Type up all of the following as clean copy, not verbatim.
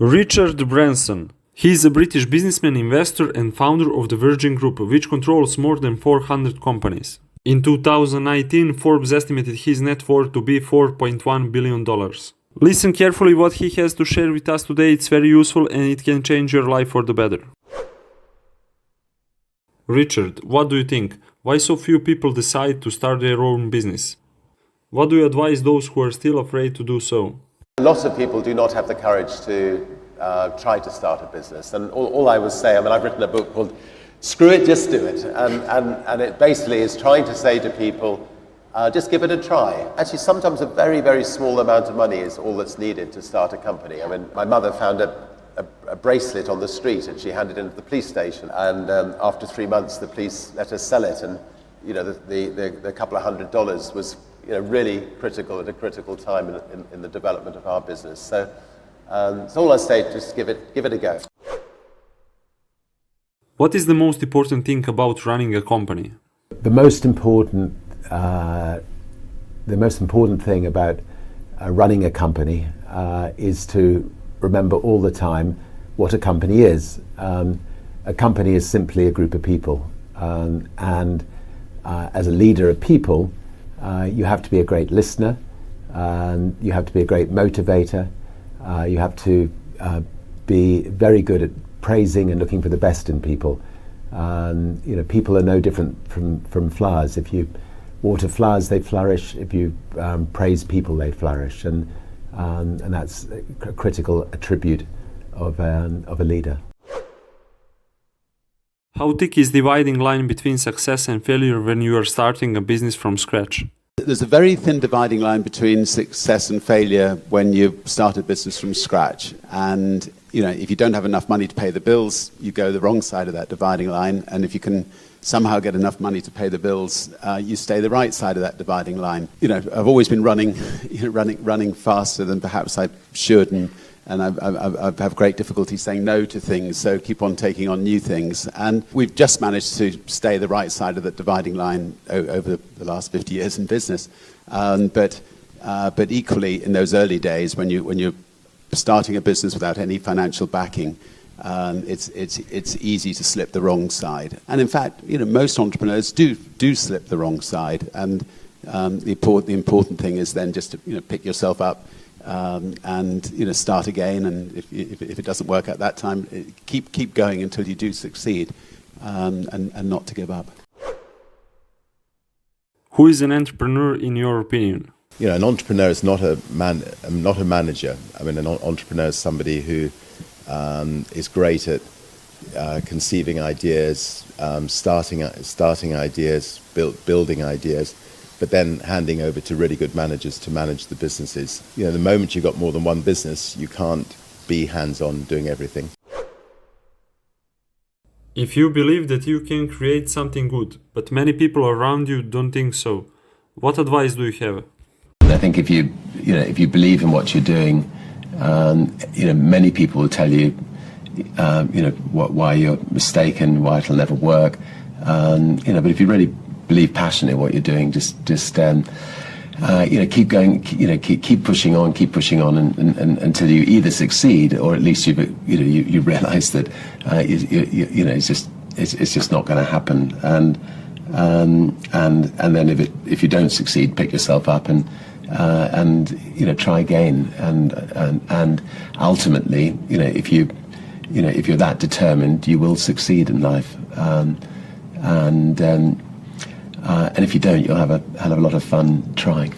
Richard Branson. He is a British businessman, investor, and founder of the Virgin Group, which controls more than 400 companies. In 2019, Forbes estimated his net worth to be $4.1 billion. Listen carefully what he has to share with us today. It's very useful and it can change your life for the better. Richard, what do you think? Why so few people decide to start their own business? What do you advise those who are still afraid to do so? Lots of people do not have the courage to try to start a business. And all I would say, I've written a book called Screw It, Just Do It. And it basically is trying to say to people, just give it a try. Actually, sometimes a very, very small amount of money is all that's needed to start a company. My mother found a bracelet on the street and she handed it into the police station. And after 3 months, the police let us sell it. And the couple of $100 was really critical at a critical time in the development of our business. So all I say, just give it a go. What is the most important thing about running a company? The most important thing about running a company is to remember all the time what a company is. A company is simply a group of people, and as a leader of people, you have to be a great listener, and you have to be a great motivator. You have to be very good at praising and looking for the best in people. People are no different from flowers. If you water flowers, they flourish. If you praise people, they flourish, and that's a critical attribute of a leader. How thick is the dividing line between success and failure when you are starting a business from scratch? There's a very thin dividing line between success and failure when you start a business from scratch. And if you don't have enough money to pay the bills, you go the wrong side of that dividing line. And if you can somehow get enough money to pay the bills, you stay the right side of that dividing line. I've always been running faster than perhaps I should, and I have great difficulty saying no to things, so keep on taking on new things. And we've just managed to stay the right side of the dividing line over the last 50 years in business. But equally, in those early days, when you're starting a business without any financial backing, it's easy to slip the wrong side. And in fact, most entrepreneurs do slip the wrong side. And the important thing is then just to pick yourself up. And start again, and if it doesn't work at that time, keep going until you do succeed, and not to give up. Who is an entrepreneur in your opinion? An entrepreneur is not a manager. An entrepreneur is somebody who is great at conceiving ideas, starting ideas, building ideas, but then handing over to really good managers to manage the businesses. The moment you've got more than one business, you can't be hands-on doing everything. If you believe that you can create something good, but many people around you don't think so, what advice do you have? I think if you believe in what you're doing, many people will tell you, why you're mistaken, why it'll never work. But if you really believe passionately in what you're doing, just keep going, keep pushing on, and until you either succeed or at least you realize that it's just not going to happen. And then if you don't succeed, pick yourself up and try again. And ultimately, if you're that determined, you will succeed in life. And if you don't, you'll have a hell of a lot of fun trying.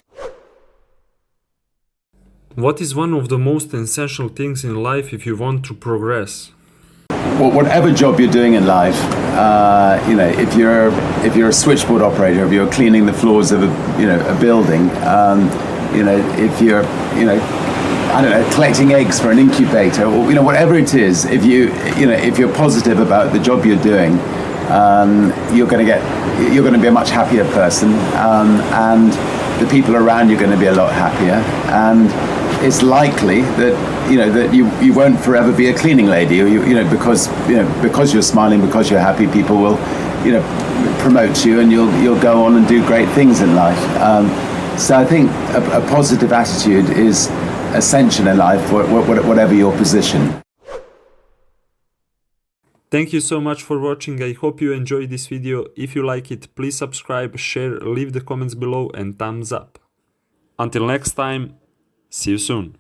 What is one of the most essential things in life if you want to progress? Well, whatever job you're doing in life, if you're a switchboard operator, if you're cleaning the floors of a building, if you're collecting eggs for an incubator, or whatever it is, if you're positive about the job you're doing, you're going to be a much happier person, and the people around you are going to be a lot happier, and it's likely that you won't forever be a cleaning lady, because you're smiling, because you're happy, people will promote you, and you'll go on and do great things in life. So I think a positive attitude is ascension in life, whatever your position. Thank you so much for watching. I hope you enjoyed this video. If you like it, please subscribe, share, leave the comments below and thumbs up. Until next time, see you soon.